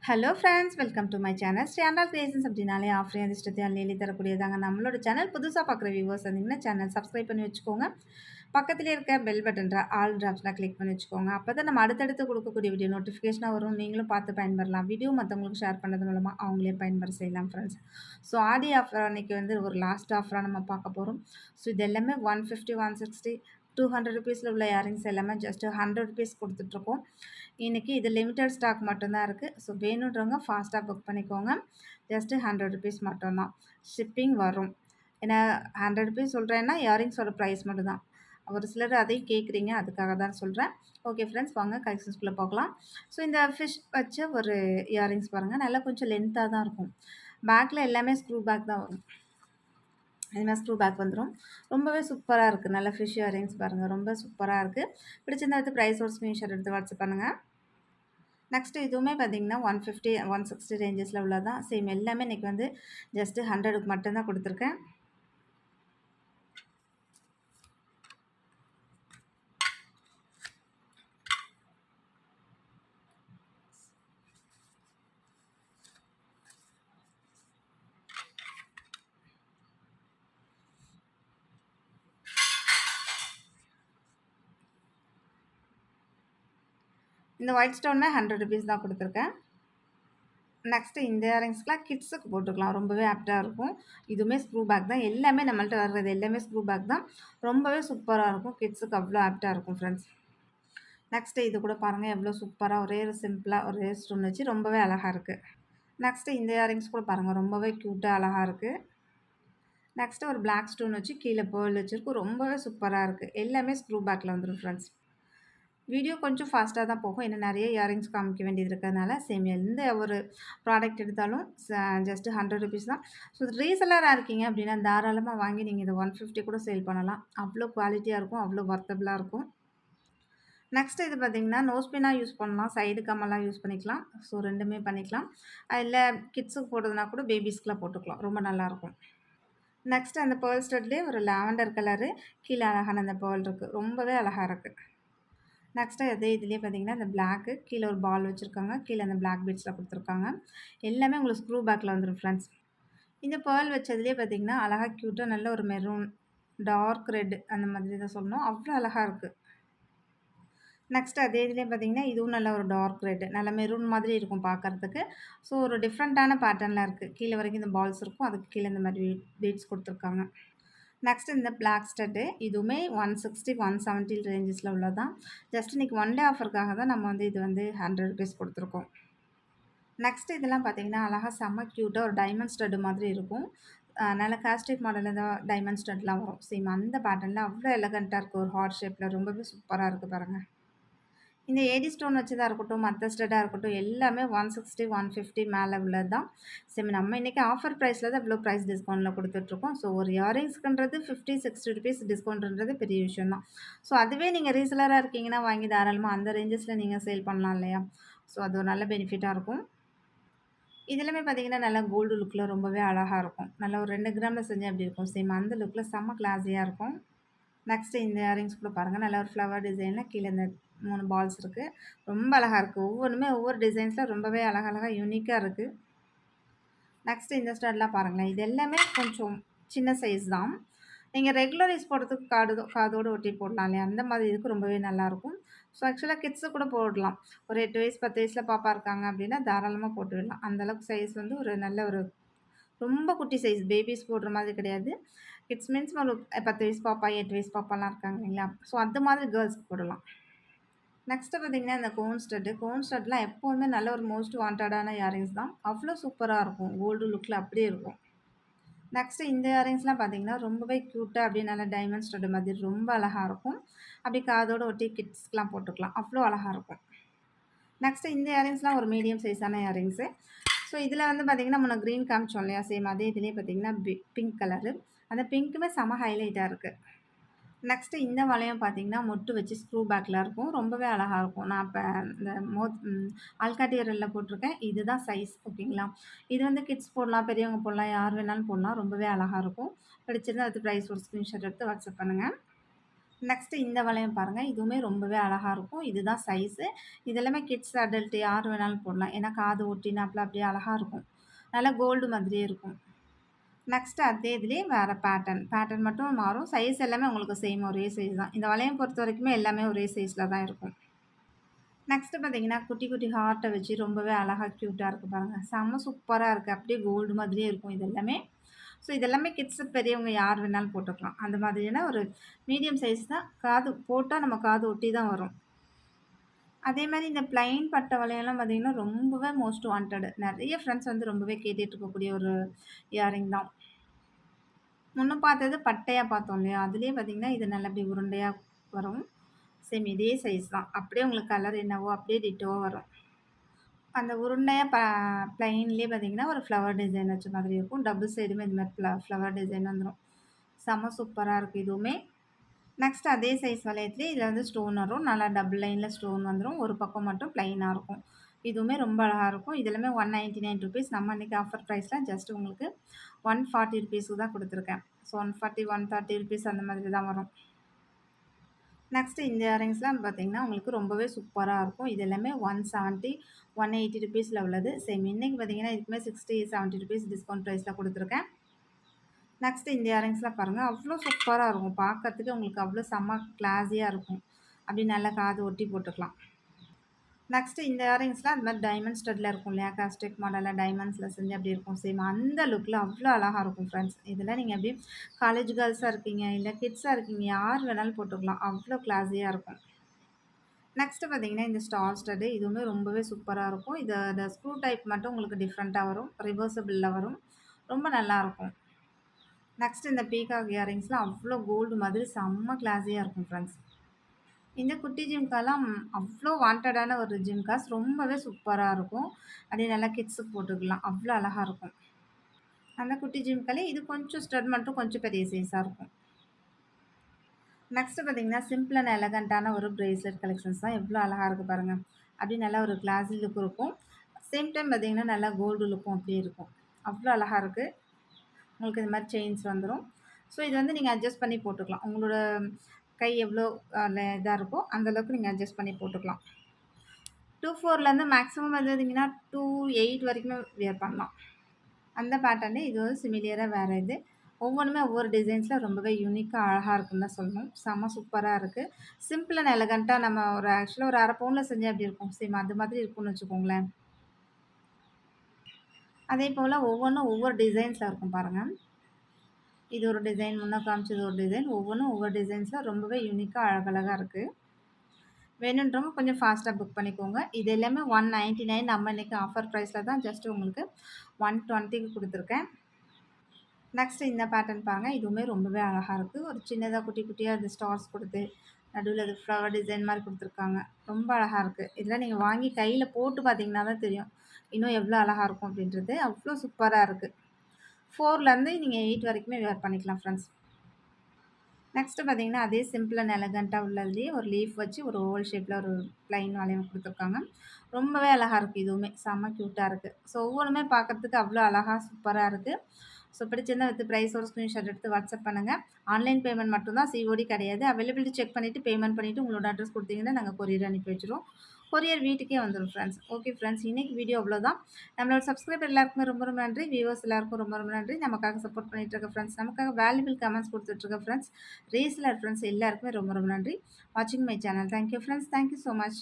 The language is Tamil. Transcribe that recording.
Hello friends, welcome to my channel. Shri creations அப்படின்னாலே ஆஃப்ரே அதிர்ஷ்டத்தை அள்ளி தரக்கூடியதாங்க நம்மளோட சேனல். புதுசாக பார்க்குற வியூவர்ஸ் வந்தீங்கன்னா சேனல் சப்ஸ்கிரைப் பண்ணி வச்சுக்கோங்க. பக்கத்திலே இருக்க பெல் பட்டன்ற ஆல் டிராப்ஸ்லாம் கிளிக் பண்ணி வச்சுக்கோங்க. அப்போ தான் நம்ம அடுத்தடுத்து கொடுக்கக்கூடிய வீடியோ நோட்டிஃபிகேஷனாக வரும். நீங்களும் பார்த்து பயன்பெறலாம். வீடியோ மற்றவங்களுக்கு ஷேர் பண்ணது மூலமாக அவங்களே பயன்பெற செய்யலாம் ஃப்ரெண்ட்ஸ். ஸோ ஆடி ஆஃபர் அன்றைக்கி வந்து ஒரு லாஸ்ட் ஆஃபராக நம்ம பார்க்க போகிறோம். ஸோ இது எல்லாமே 150, 160, 200 ருபீஸில் உள்ள இயரிங்ஸ் எல்லாமே ஜஸ்ட் 100 ருபீஸ் கொடுத்துட்ருக்கோம். இன்றைக்கி இது லிமிட்டட் ஸ்டாக் மட்டும்தான் இருக்குது. ஸோ வேணுன்றவங்க ஃபாஸ்ட்டாக புக் பண்ணிக்கோங்க. ஜஸ்ட்டு 100 ருபீஸ் மட்டும்தான். ஷிப்பிங் வரும். ஏன்னா 100 ருபீஸ் சொல்கிறேன்னா இயரிங்ஸோட ப்ரைஸ் மட்டும்தான். ஒரு சிலர் அதையும் கேட்குறீங்க, அதுக்காக தான் சொல்கிறேன். ஓகே ஃப்ரெண்ட்ஸ், வாங்க கலெக்ஷன்ஸ்குள்ளே பார்க்கலாம். ஸோ இந்த ஃபிஷ் வச்ச ஒரு இயரிங்ஸ் பாருங்கள், நல்லா கொஞ்சம் லென்த்தாக தான் இருக்கும். பேக்கில் எல்லாமே ஸ்க்ரூ பேக் தான் வரும். இதுமாதிரி ஸ்க்ரூ பேக் வந்துடும். ரொம்பவே சூப்பராக இருக்குது. நல்ல ஃபிஷ் இயரிங்ஸ் பாருங்கள், ரொம்ப சூப்பராக இருக்குது. பிடிச்சிருந்தா எடுத்து ப்ரைஸோட ஸ்க்ரீன்ஷாட் எடுத்து வாட்ஸ்அப் பண்ணுங்கள். நெக்ஸ்ட்டு இதுவுமே பார்த்தீங்கன்னா 150, 160 ரேஞ்சஸில் உள்ளதான். சேம் எல்லாமே இன்றைக்கி வந்து ஜஸ்ட்டு 100க்கு மட்டும்தான் கொடுத்துருக்கேன். இந்த ஒயிட் ஸ்டோனுமே 100 ருபீஸ் தான் கொடுத்துருக்கேன். நெக்ஸ்ட்டு இந்த இயரிங்ஸ்க்குலாம் கிட்ஸுக்கு போட்டுக்கலாம். ரொம்பவே ஆப்டாக இருக்கும். இதுவுமே ஸ்க்ரூ பேக் தான். எல்லாமே நம்மள்ட்ட வர்றது எல்லாமே ஸ்க்ரூ பேக் தான். ரொம்பவே சூப்பராக இருக்கும். கிட்ஸுக்கு அவ்வளோ ஆப்டாக இருக்கும் ஃப்ரெண்ட்ஸ். நெக்ஸ்ட்டு இது கூட பாருங்கள், எவ்வளோ சூப்பராக ஒரே ஒரு சிம்பிளாக ஒரே ஸ்டோன் வச்சு ரொம்பவே அழகாக இருக்குது. நெக்ஸ்ட்டு இந்த இயரிங்ஸ் கூட பாருங்கள், ரொம்பவே க்யூட்டாக அழகாக இருக்குது. நெக்ஸ்ட்டு ஒரு பிளாக் ஸ்டோன் வச்சு கீழே பேர்ல் வச்சுருக்கும். ரொம்பவே சூப்பராக இருக்குது. எல்லாமே ஸ்க்ரூ பேக்கில் வந்துடும் ஃப்ரெண்ட்ஸ். வீடியோ கொஞ்சம் ஃபாஸ்ட்டாக தான் போகும். ஏன்னா நிறைய இயரிங்ஸ் காமிக்க வேண்டியது இருக்கிறதுனால. சேம் எந்த ஒரு ப்ராடக்ட் எடுத்தாலும் ஜஸ்ட்டு 100 ருபீஸ் தான். ஸோ ரீசெல்லராக இருக்கீங்க அப்படின்னா தாராளமாக வாங்கி நீங்கள் இதை 150 கூட சேல் பண்ணலாம். அவ்வளோ குவாலிட்டியாக இருக்கும், அவ்வளோ ஒர்த்தபுளாக இருக்கும். நெக்ஸ்ட்டு இது பார்த்திங்கன்னா நோஸ்பின்னாக யூஸ் பண்ணலாம், சைடு கம்மெல்லாம் யூஸ் பண்ணிக்கலாம். ஸோ ரெண்டுமே பண்ணிக்கலாம். இல்லை கிட்ஸுக்கு போடுறதுனா கூட பேபிஸ்க்குலாம் போட்டுக்கலாம். ரொம்ப நல்லாயிருக்கும். நெக்ஸ்ட்டு அந்த பேர்ல் ஸ்டட்லேயே ஒரு லாவெண்டர் கலரு கீழே அழகான அந்த பேர்ல் இருக்குது. ரொம்பவே அழகாக இருக்குது. நெக்ஸ்ட்டு அதே இதுலேயே பார்த்தீங்கன்னா இந்த பிளாக்கு கீழே ஒரு பால் வச்சுருக்காங்க. கீழே அந்த பிளாக் பீட்ஸில் கொடுத்துருக்காங்க. எல்லாமே உங்களுக்கு ஸ்க்ரூ பேக்கில் வந்துடும் ஃப்ரெண்ட்ஸ். இந்த பேர்ல் வச்சதுலேயே பார்த்தீங்கன்னா அழகாக க்யூட்டாக நல்ல ஒரு மெரூன், டார்க் ரெட் அந்த மாதிரி தான் சொல்லணும். அவ்வளோ அழகாக இருக்குது. நெக்ஸ்ட்டு அதே இதுலேயே பார்த்தீங்கன்னா இதுவும் நல்ல ஒரு டார்க் ரெட், நல்ல மெரூன் மாதிரி இருக்கும் பார்க்குறதுக்கு. ஸோ ஒரு டிஃப்ரெண்ட்டான பேட்டர்னில் இருக்குது. கீழே வரைக்கும் இந்த பால்ஸ் இருக்கும். அதுக்கு கீழே இந்த மாதிரி பீட்ஸ் கொடுத்துருக்காங்க. நெக்ஸ்ட் இந்த பிளாக் ஸ்டட்டு இதுவுமே 160, 170 ரேஞ்சஸில் உள்ளதான். ஜஸ்ட் இன்றைக்கி ஒன் டே ஆஃபருக்காக தான் நம்ம வந்து இது வந்து 100 ருபீஸ் கொடுத்துருக்கோம். நெக்ஸ்ட் இதெல்லாம் பார்த்தீங்கன்னா அழகாக செம்ம க்யூட்டாக ஒரு டைமண்ட் ஸ்டட்டு மாதிரி இருக்கும். நல்ல காஸ்டிக் மாடலில் தான் டைமண்ட் ஸ்டட்லாம் வரும். சேம் அந்த பேட்டர்னில் அவ்வளோ எலகண்ட்டாக இருக்குது. ஒரு ஹார்ட் ஷேப்பில் ரொம்பவே சூப்பராக இருக்குது பாருங்கள். இந்த ஏடி ஸ்டோன் வச்சதாக இருக்கட்டும், மற்ற ஸ்டட்டாக இருக்கட்டும், எல்லாமே 160, 150 மேலே உள்ளது தான். சரி, நம்ம இன்றைக்கி ஆஃபர் ப்ரைஸில் தான் இவ்வளோ ப்ரைஸ் டிஸ்கவுண்ட்டில் கொடுத்துட்ருக்கோம். ஸோ ஒரு இயரிங்ஸ்க்குன்றது 50, 60 ருபீஸ் டிஸ்கவுண்ட்ன்றது பெரிய விஷயம் தான். ஸோ அதுவே நீங்கள் ரீசெலராக இருக்கீங்கன்னா வாங்கி தாராளமாக அந்த ரேஞ்சஸில் நீங்கள் சேல் பண்ணலாம் இல்லையா? ஸோ அது ஒரு நல்ல பெனிஃபிட்டாக இருக்கும். இதுலையுமே பார்த்தீங்கன்னா நல்லா கோல்டு லுக்கில் ரொம்பவே அழகாக இருக்கும். நல்லா ஒரு 2 கிராமில் செஞ்சு அப்படி இருக்கும். சேம் அந்த லுக்கில் செம்ம கிளாஸியாக இருக்கும். நெக்ஸ்ட்டு இந்த இயரிங்ஸ் கூட பாருங்கள், நல்லா ஒரு ஃப்ளவர் டிசைனில் கீழே இந்த 3 பால்ஸ் இருக்குது. ரொம்ப அழகாக இருக்குது. ஒவ்வொன்றுமே ஒவ்வொரு டிசைன்ஸில் ரொம்பவே அழகழகாக யூனிக்காக இருக்குது. நெக்ஸ்ட்டு இந்த ஸ்டட்லாம் பாருங்களேன், இது எல்லாமே கொஞ்சம் சின்ன சைஸ் தான். நீங்கள் ரெகுலர் யூஸ் போடுறதுக்கு காதோடு ஒட்டி போடலாம் இல்லையா? அந்த மாதிரி இதுக்கு ரொம்பவே நல்லாயிருக்கும். ஸோ ஆக்சுவலாக கிட்ஸு கூட போடலாம். ஒரு 8 வயசு 10 வயசில் பாப்பா இருக்காங்க அப்படின்னா தாராளமாக போட்டு விடலாம். அந்தளவுக்கு சைஸ் வந்து ஒரு நல்ல ஒரு ரொம்ப குட்டி சைஸ், பேபிஸ் போடுற மாதிரி கிடையாது. கிட்ஸ் மீன்ஸ் ஒரு 10 வயசு பாப்பா, 8 வயசு பாப்பாலாம் இருக்காங்க இல்லைங்களா? ஸோ அந்த மாதிரி கேர்ள்ஸ்க்கு போடலாம். நெக்ஸ்ட்டு பார்த்தீங்கன்னா இந்த கோன் ஸ்டட்லாம் எப்போவுமே நல்ல ஒரு மோஸ்ட் வாண்டடான இயரிங்ஸ் தான். அவ்வளோ சூப்பராக இருக்கும். கோல்டு லுக்கில் அப்படியே இருக்கும். நெக்ஸ்ட்டு இந்த இயரிங்ஸ்லாம் பார்த்தீங்கன்னா ரொம்பவே க்யூட்டாக அப்படியே நல்லா டைமண்ட் ஸ்டட் மாதிரி ரொம்ப அழகாக இருக்கும். அப்படி காதோடு ஒட்டி கிட்ஸ்க்குலாம் போட்டுக்கலாம். அவ்வளோ அழகாக இருக்கும். நெக்ஸ்ட்டு இந்த இயரிங்ஸ்லாம் ஒரு மீடியம் சைஸான இயரிங்ஸு. ஸோ இதில் வந்து பார்த்திங்கன்னா முன்ன க்ரீன் காமிச்சோம் இல்லையா? சேம் அதே இதுலேயே பார்த்திங்கன்னா பிங்க் கலரு. அந்த பிங்க்குமே செம ஹைலைட்டாக இருக்குது. நெக்ஸ்ட்டு இந்த வளையம் பார்த்திங்கன்னா மொட்டு வச்சு ஸ்க்ரூ பேக்கில் இருக்கும். ரொம்பவே அழகாக இருக்கும். நான் இப்போ இந்த ஆள்காட்டி விரலில் போட்டிருக்கேன். இதுதான் சைஸ், ஓகேங்களா? இது வந்து கிட்ஸ் போடலாம், பெரியவங்க போடலாம், யார் வேணாலும் போடலாம். ரொம்பவே அழகாக இருக்கும். பிடிச்சிருந்தா அதுக்கு ப்ரைஸ் ஒரு ஸ்க்ரீன்ஷாட் எடுத்து வாட்ஸ்அப் பண்ணுங்கள். நெக்ஸ்ட்டு இந்த வளையம் பாருங்க. இதுவுமே ரொம்பவே அழகா இருக்கும். இதுதான் சைஸு. இது எல்லாமே கிட்ஸ், அடல்ட் யார் வேணாலும் போடலாம். ஏன்னா காது ஒட்டினாப்ல அப்படியே அழகா இருக்கும். நல்லா கோல்டு மாதிரியே இருக்கும். நெக்ஸ்ட்டு அதே இதுலயே வேற பேட்டர்ன். பேட்டர்ன் மட்டும் மாறும். சைஸ் எல்லாமே உங்களுக்கு சேம் ஒரே சைஸ் தான். இந்த வளையம் பொறுத்தவரைக்குமே எல்லாமே ஒரே சைஸ்ல தான் இருக்கும். நெக்ஸ்ட்டு பார்த்தீங்கன்னா, குட்டி குட்டி ஹார்ட்ட வச்சு ரொம்பவே அழகா கியூட்டா இருக்கு பாருங்க. செம்ம சூப்பரா இருக்கு. அப்படியே கோல்டு மாதிரியே இருக்கும் இது எல்லாமே. ஸோ இது எல்லாமே கிட்ஸு பெரியவங்க யார் வேணாலும் போட்டுக்கலாம். அந்த மாதிரியான ஒரு மீடியம் சைஸ் தான். காது போட்டா நம்ம காது ஒட்டி தான் வரும். அதே மாரி இந்த பிளைன் பட்ட வளையல்லாம் பார்த்தீங்கன்னா, ரொம்பவே மோஸ்ட் வாண்டட். நெறைய ஃப்ரெண்ட்ஸ் வந்து ரொம்பவே கேட்டுட்டு இருக்கக்கூடிய ஒரு இயரிங் தான். முன்ன பார்த்தது பட்டையா பார்த்தோம் இல்லையா? அதிலேயே பார்த்தீங்கன்னா, இது நல்லா இப்டி உருண்டையா வரும். சேம் இதே சைஸ் தான். அப்படியே உங்களுக்கு கலர் என்னவோ அப்படியே டிட்டோவா வரும். அந்த உருண்டையா பிளைன்லேயே பார்த்தீங்கன்னா, ஒரு ஃப்ளவர் டிசைன் வச்ச மாதிரி இருக்கும். டபுள் சைடுமே இந்த மாரி ஃப்ளவர் டிசைன் வந்துரும். செம்ம சூப்பரா இருக்கு இதுவுமே. நெக்ஸ்ட் அதே சைஸ் வளையத்திலேயே இதில வந்து ஸ்டோன் வரும். நல்லா டபுள் லைன்ல ஸ்டோன் வந்துரும். ஒரு பக்கம் மட்டும் பிளைனா இருக்கும். இதுவுமே ரொம்ப அழகா இருக்கும். இது எல்லாமே ₹199 நம்ம அன்னைக்கு ஆஃபர் பிரைஸ்ல ஜஸ்ட் உங்களுக்கு ₹140க்கு தான் குடுத்துருக்கேன். ஸோ 140, ₹130 அந்த மாதிரி தான் வரும். நெக்ஸ்ட் இந்த இயரிங்ஸ்லாம் பார்த்தீங்கன்னா, உங்களுக்கு ரொம்பவே சூப்பரா இருக்கும். இது எல்லாமே 170, ₹180ல உள்ளது. சேம் இன்னைக்கு பார்த்தீங்கன்னா, இதுக்குமே ₹60, ₹70 டிஸ்கவுண்ட் பிரைஸ்ல குடுத்துருக்கேன். நெக்ஸ்ட் இந்த இயரிங்ஸ்லாம் பாருங்க. அவ்ளோ சூப்பரா இருக்கும். பார்க்கறதுக்கு உங்களுக்கு அவ்ளோ செம்ம கிளாஸியா இருக்கும். அப்படி நல்லா காது ஒட்டி போட்டுக்கலாம். நெக்ஸ்ட் இந்த இயரிங்ஸ்லாம் அந்த மாரி டைமண்ட் ஸ்டட்ல இருக்கும் இல்லையா? காஸ்டிக் மாடல்ல டைமண்ட்ஸ்ல செஞ்சு அப்படி இருக்கும். சேம் அந்த லுக்ல அவ்ளோ அழகா இருக்கும் ஃப்ரெண்ட்ஸ். இதெல்லாம் நீங்க அப்படியே காலேஜ் கேர்ள்ஸா இருக்கீங்க, இல்ல கிட்ஸா இருக்கீங்க, யார் வேணாலும் போட்டுக்கலாம். அவ்ளோ கிளாஸியா இருக்கும். நெக்ஸ்ட் பார்த்தீங்கன்னா, இந்த ஸ்டார் ஸ்டட் இதுவுமே ரொம்பவே சூப்பரா இருக்கும். இந்த ஸ்க்ரூ டைப் மட்டும் உங்களுக்கு டிஃப்ரெண்ட்டா வரும். ரிவர்சபிள்ல வரும். ரொம்ப நல்லாருக்கும். நெக்ஸ்ட் இந்த பீகாக் இயரிங்ஸ்லாம் அவ்ளோ கோல்டு மாதிரி செம்ம கிளாஸியா இருக்கும் ஃப்ரெண்ட்ஸ். இந்த குட்டி ஜிம்காலாம் அவ்ளோ வாண்டடான ஒரு ஜிம்காஸ். ரொம்பவே சூப்பரா இருக்கும். அப்படியே நல்லா கிட்ஸுக்கு போட்டுக்கலாம். அவ்ளோ அழகா இருக்கும். அந்த குட்டி ஜிம்காலே இது கொஞ்சம் ஸ்டட் மட்டும் கொஞ்சம் பெரிய சைஸா இருக்கும். நெக்ஸ்ட் பார்த்தீங்கன்னா, சிம்பிள் அண்ட் எலகன்ட்டான ஒரு பிரேஸ்லெட் கலெக்ஷன்ஸ் தான். எவ்ளோ அழகா இருக்கு பாருங்க. அப்படியே நல்லா ஒரு கிளாஸி லுக் இருக்கும். சேம் டைம் பார்த்தீங்கன்னா, நல்லா கோல்டு லுக்கும் அப்படியே இருக்கும். அவ்ளோ அழகா இருக்கு. உங்களுக்கு இந்த மாரி செயின்ஸ் வந்துரும். ஸோ இது வந்து நீங்க அட்ஜஸ்ட் பண்ணி போட்டுக்கலாம். உங்களோட கை எவ்வளோ இதா இருக்கோ, அந்த அளவுக்கு நீங்க அட்ஜஸ்ட் பண்ணி போட்டுக்கலாம். 24லேருந்து மேக்ஸிமம் வந்து பார்த்தீங்கன்னா, 28 வரைக்குமே வியர் பண்ணலாம். அந்த பேட்டர்னே இது வந்து சிமிலியரா வேற இது. ஒவ்வொன்னுமே ஒவ்வொரு டிசைன்ஸ்ல ரொம்பவே யூனிக்கா அழகா இருக்குன்னு தான் சொல்லணும். செம்ம சூப்பரா இருக்கு. சிம்பிள் அண்ட் எலகன்ட்டா நம்ம ஒரு ஆக்சுவலா ஒரு 1/2 பவுன்ல செஞ்சா எப்படி இருக்கும்? சேம் அது மாதிரி இருக்கும்னு வச்சுக்கோங்களேன். அதேபோல ஒவ்வொன்னும் ஒவ்வொரு டிசைன்ஸ்ல இருக்கும் பாருங்க. இது ஒரு டிசைன், முன்ன காமிச்சது ஒரு டிசைன். ஒவ்வொன்னும் ஒவ்வொரு டிசைன்ஸ்ல ரொம்பவே யூனிக்கா அழகழகா இருக்கு. வேணுன்றவங்க கொஞ்சம் ஃபாஸ்ட்டா புக் பண்ணிக்கோங்க. இது எல்லாமே 199 நம்ம இன்னைக்கு ஆஃபர் பிரைஸ்ல தான் ஜஸ்ட் உங்களுக்கு 120க்கு குடுத்துருக்கேன். நெக்ஸ்ட் இந்த பேட்டர்ன் பாருங்க. இதுவுமே ரொம்பவே அழகா இருக்கு. ஒரு சின்னதா குட்டி குட்டியா இந்த ஸ்டார்ஸ் குடுத்து, நடுவுல அது ஃப்ளவர் டிசைன் மாரி குடுத்துருக்காங்க. ரொம்ப அழகா இருக்கு. இதெல்லாம் நீங்க வாங்கி கையில போட்டு பார்த்தீங்கன்னா தான் தெரியும். இன்னும் எவ்ளோ அழகா இருக்கும் அப்படின்றது. அவ்ளோ சூப்பரா இருக்கு. 4லேருந்து நீங்க 8 வரைக்குமே வியர் பண்ணிக்கலாம் ஃப்ரெண்ட்ஸ். நெக்ஸ்ட் பார்த்தீங்கன்னா, அதே சிம்பிள் அண்ட் எலகன்ட்டா உள்ளதுலயே ஒரு லீஃப் வச்சு ஒரு ஓவல் ஷேப்ல ஒரு பிளைன் வளையம் குடுத்துருக்காங்க. ரொம்பவே அழகா இருக்கு இதுவுமே. செம்ம கியூட்டா இருக்கு. ஸோ ஒவ்வொன்னுமே பார்க்கறதுக்கு அவ்ளோ அழகா சூப்பரா இருக்கு. ஸோ பிடிச்சிருந்தா வித் பிரைஸோட ஸ்க்ரீன்ஷாட் எடுத்து வாட்ஸ்அப் பண்ணுங்க. ஆன்லைன் பேமெண்ட் மட்டும் தான். சிஓடி கிடையாது. அவைலபிலிட்டி செக் பண்ணிட்டு பேமெண்ட் பண்ணிட்டு உங்களோட அட்ரஸ் குடுத்தீங்கன்னா, நாங்க கொரியர் அனுப்பி வச்சுருவோம். கொரியர் வீட்டுக்கே வந்துரும் ஃப்ரெண்ட்ஸ். Okay friends. இன்னைக்கு வீடியோ அவ்வளோதான். நம்மளோட சப்ஸ்கிரைபர் எல்லாருக்குமே ரொம்ப ரொம்ப நன்றி. வியூவர்ஸ் எல்லாருக்கும் ரொம்ப ரொம்ப நன்றி. நமக்காக சப்போர்ட் பண்ணிட்டு இருக்க ஃப்ரெண்ட்ஸ், நமக்காக வேல்யூபிள் கமெண்ட்ஸ் குடுத்துட்டு இருக்க ஃப்ரெண்ட்ஸ், ரீசெல்லர் ஃப்ரெண்ட்ஸ் எல்லாருக்குமே ரொம்ப ரொம்ப நன்றி. வாட்சிங் my channel. Thank you friends. Thank you so much.